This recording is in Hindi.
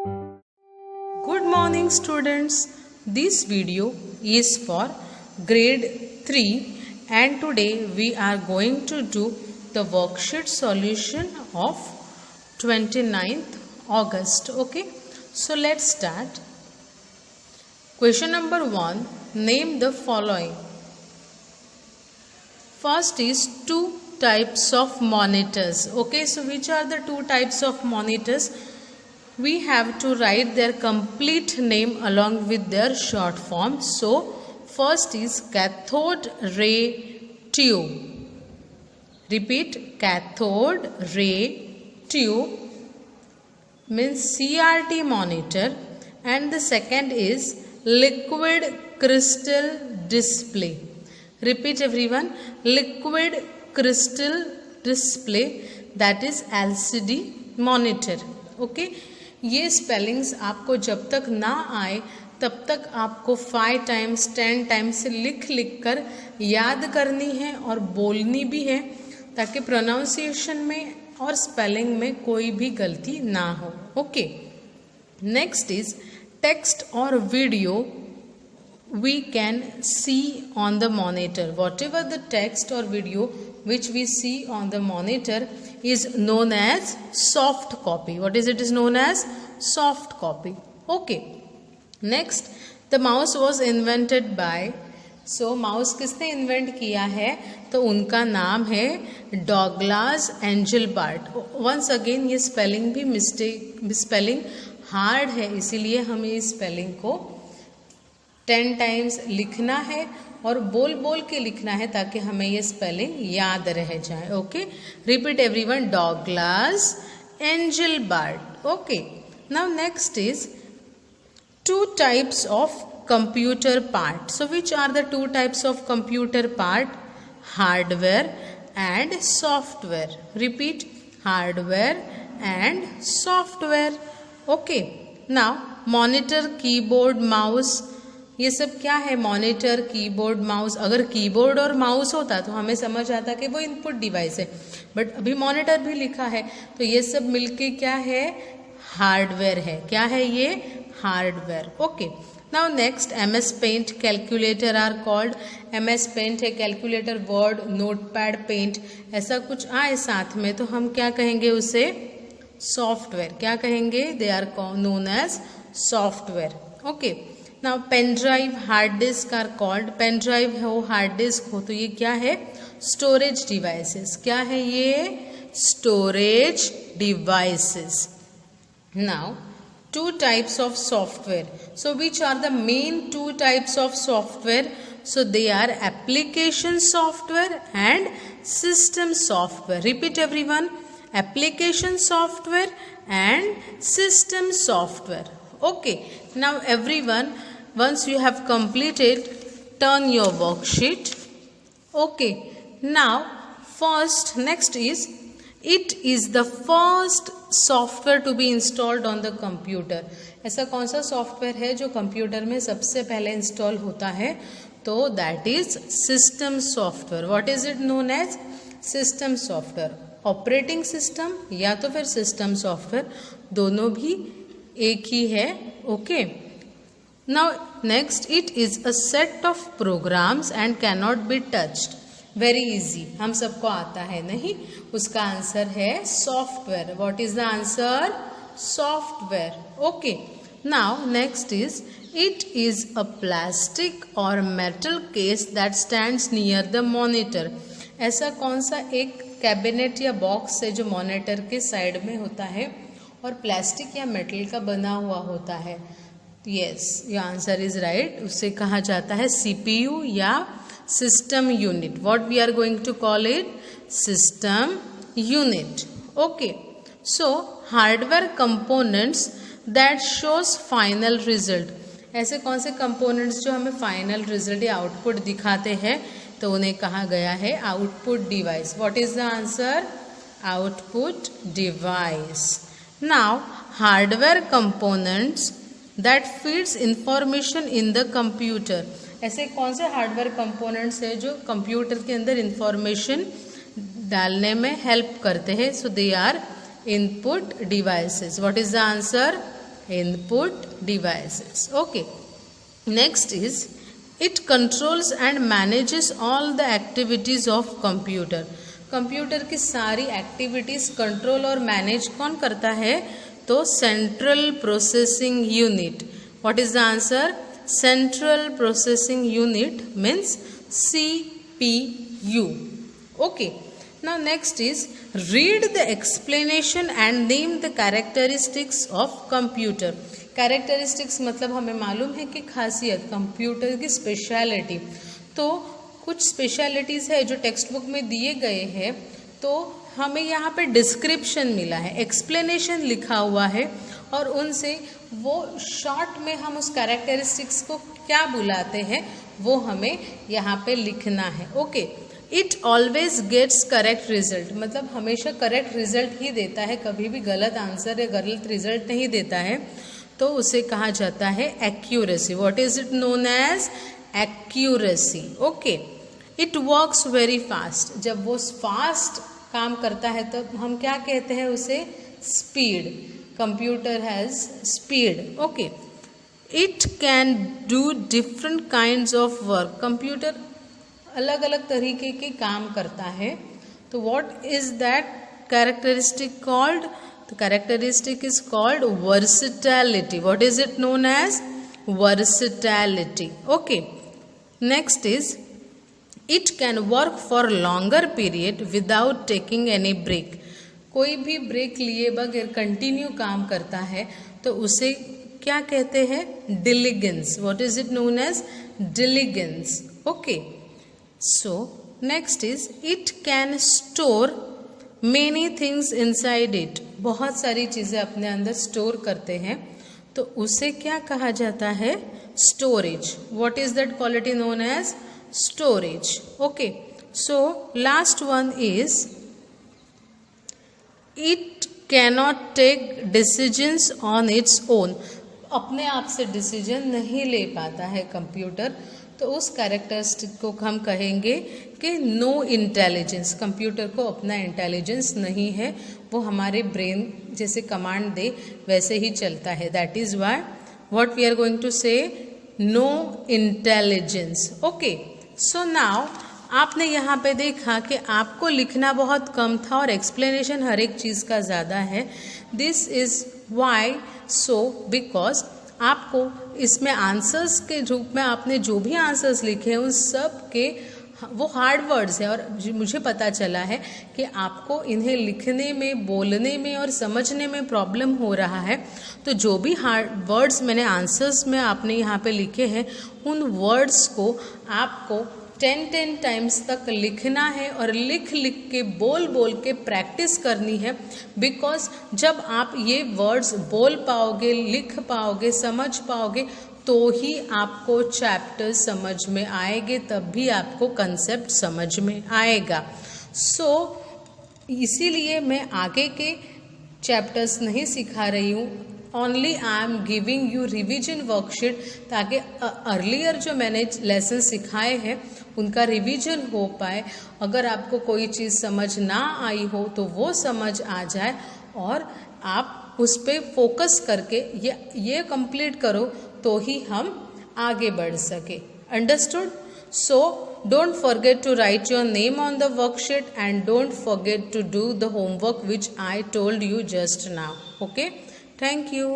Good morning students. This video is for grade 3 and today we are going to do the worksheet solution of 29th August. Okay, so let's start. Question number 1. Name the following. First is two types of monitors. Okay, so which are the two types of monitors? We have to write their complete name along with their short form. So first is cathode ray tube. Repeat, cathode ray tube means CRT monitor, and the second is liquid crystal display. Repeat everyone, liquid crystal display, that is LCD monitor. Okay, ये स्पेलिंग्स आपको जब तक ना आए तब तक आपको 5 टाइम्स 10 टाइम्स लिख कर याद करनी है और बोलनी भी है, ताकि प्रोनाउंसिएशन में और स्पेलिंग में कोई भी गलती ना हो. ओके, नेक्स्ट इज टेक्स्ट और video we can see on the monitor. Whatever the text or video which we see on the monitor is known as soft copy. What is it is known as? Soft copy. Okay. Next, the mouse was invented by. So mouse किसने invent किया है? तो उनका नाम है डॉगलास एंजलबर्ट. वंस अगेन ये स्पेलिंग भी स्पेलिंग हार्ड है, इसीलिए हमें इस स्पेलिंग को 10 टाइम्स लिखना है और बोल बोल के लिखना है ताकि हमें ये स्पेलिंग याद रह जाए. Okay, repeat everyone, Douglas Engelbart. Okay, now next is two types of computer part. So which are the two types of computer part? Hardware and software. Repeat, hardware and software. Okay, now monitor, keyboard, mouse, ये सब क्या है? Monitor, keyboard, mouse. अगर कीबोर्ड और माउस होता तो हमें समझ आता कि वो इनपुट डिवाइस है, बट अभी मॉनिटर भी लिखा है तो ये सब मिलके क्या है? हार्डवेयर है. क्या है ये? Hardware. Okay, now next, MS paint, calculator are called. MS paint है, कैलकुलेटर, वर्ड, नोटपैड, पेंट, ऐसा कुछ आए साथ में तो हम क्या कहेंगे उसे? सॉफ्टवेयर. क्या कहेंगे? They are known as software. Okay, now pen drive, hard disk are called. Pen drive हो, हार्ड डिस्क हो, तो ये क्या है? Storage devices. क्या है ये? Storage devices. Now two types of software. So which are the main two types of software? So they are application software and system software. Repeat everyone, application software and system software. Okay, now everyone, once you have completed, turn your worksheet. Okay, now first, next is, it is the first software to be installed on the computer. ऐसा कौन सा सॉफ्टवेयर है जो कंप्यूटर में सबसे पहले इंस्टॉल होता है? तो that is system software. What is it known as? System software. Operating system या तो फिर सिस्टम सॉफ्टवेयर, दोनों भी एक ही है. Okay, now next, it is a set of programs and can not be touched. Very easy, हम सबको आता है नहीं? उसका आंसर है software. What is the answer? Software. Okay, now next is, it is a plastic और metal case that stands near the monitor. ऐसा कौन सा एक कैबिनेट या बॉक्स है जो मॉनिटर के साइड में होता है और प्लास्टिक या मेटल का बना हुआ होता है? Yes, your answer is right. उसे कहा जाता है CPU या system unit. What we are going to call it? System unit. Okay, so hardware components that shows final result. ऐसे कौन से कंपोनेंट्स जो हमें फाइनल रिजल्ट या आउटपुट दिखाते हैं? तो उन्हें कहा गया है output device. What is the answer? Output device. Now, hardware components that feeds information in the computer. ऐसे कौन से हार्डवेयर कंपोनेंट्स है जो कंप्यूटर के अंदर इंफॉर्मेशन डालने में हेल्प करते हैं? So they are input devices. What is the answer? input devices. Okay. Next is it controls and manages all the activities of computer. Computer की सारी एक्टिविटीज कंट्रोल और मैनेज कौन करता है? तो central processing unit. What is the answer? Central processing unit means CPU. Okay. Now next is read the explanation and name the characteristics of computer. Characteristics मतलब हमें मालूम है कि खासियत, कंप्यूटर की स्पेशलिटी. तो कुछ स्पेशलिटीज़ है जो टेक्स्ट बुक में दिए गए हैं, तो हमें यहाँ पे डिस्क्रिप्शन मिला है, एक्सप्लेनेशन लिखा हुआ है, और उनसे वो शॉर्ट में हम उस कैरेक्टरिस्टिक्स को क्या बुलाते हैं वो हमें यहाँ पे लिखना है. Okay. It always gets correct result, मतलब हमेशा करेक्ट रिजल्ट ही देता है, कभी भी गलत आंसर या गलत रिजल्ट नहीं देता है. तो उसे कहा जाता है accuracy. What is it known as? Accuracy. Okay. It works very fast. जब वो फास्ट काम करता है तब हम क्या कहते हैं उसे? Speed. Computer has speed. Okay. It can do different kinds of work. Computer अलग अलग तरीके के काम करता है. तो what is that characteristic called? The characteristic is called versatility. What is it known as? Versatility. Okay. Next is it can work for longer period without taking any break. कोई भी ब्रेक लिए बगैर कंटिन्यू काम करता है तो उसे क्या कहते हैं? Diligence. What is it known as? Diligence. Okay. So next is it can store many things inside it. बहुत सारी चीज़ें अपने अंदर स्टोर करते हैं, तो उसे क्या कहा जाता है? Storage. What is that quality known as? storage. Okay. So last one is it cannot take decisions on its own. अपने आप से डिसीजन नहीं ले पाता है कंप्यूटर. तो उस कैरेक्टरिस्टिक को हम कहेंगे कि नो इंटेलिजेंस. कंप्यूटर को अपना इंटेलिजेंस नहीं है, वो हमारे ब्रेन जैसे कमांड दे वैसे ही चलता है. That is why what we are going to say no intelligence. Okay. So now आपने यहाँ पे देखा कि आपको लिखना बहुत कम था और एक्सप्लेनेशन हर एक चीज़ का ज़्यादा है. This is why. So because आपको इसमें आंसर्स के रूप में आपने जो भी आंसर्स लिखे हैं उन सब के वो हार्ड वर्ड्स हैं, और मुझे पता चला है कि आपको इन्हें लिखने में, बोलने में और समझने में प्रॉब्लम हो रहा है. तो जो भी हार्ड वर्ड्स मैंने आंसर्स में आपने यहाँ पे लिखे हैं उन वर्ड्स को आपको 10 टाइम्स तक लिखना है और लिख लिख के बोल बोल के प्रैक्टिस करनी है. बिकॉज जब आप ये वर्ड्स बोल पाओगे, लिख पाओगे, समझ पाओगे तो ही आपको चैप्टर समझ में आएंगे, तब भी आपको कंसेप्ट समझ में आएगा. सो इसीलिए मैं आगे के चैप्टर्स नहीं सिखा रही हूँ. Only I am giving you revision worksheet, ताकि अर्लियर जो मैंने लेसन सिखाए हैं उनका रिवीजन हो पाए. अगर आपको कोई चीज़ समझ ना आई हो तो वो समझ आ जाए और आप उस पर फोकस करके ये कंप्लीट करो तो ही हम आगे बढ़ सके. Understood? So don't forget to write your name on the worksheet and don't forget to do the homework which I told you just now. Okay? Thank you.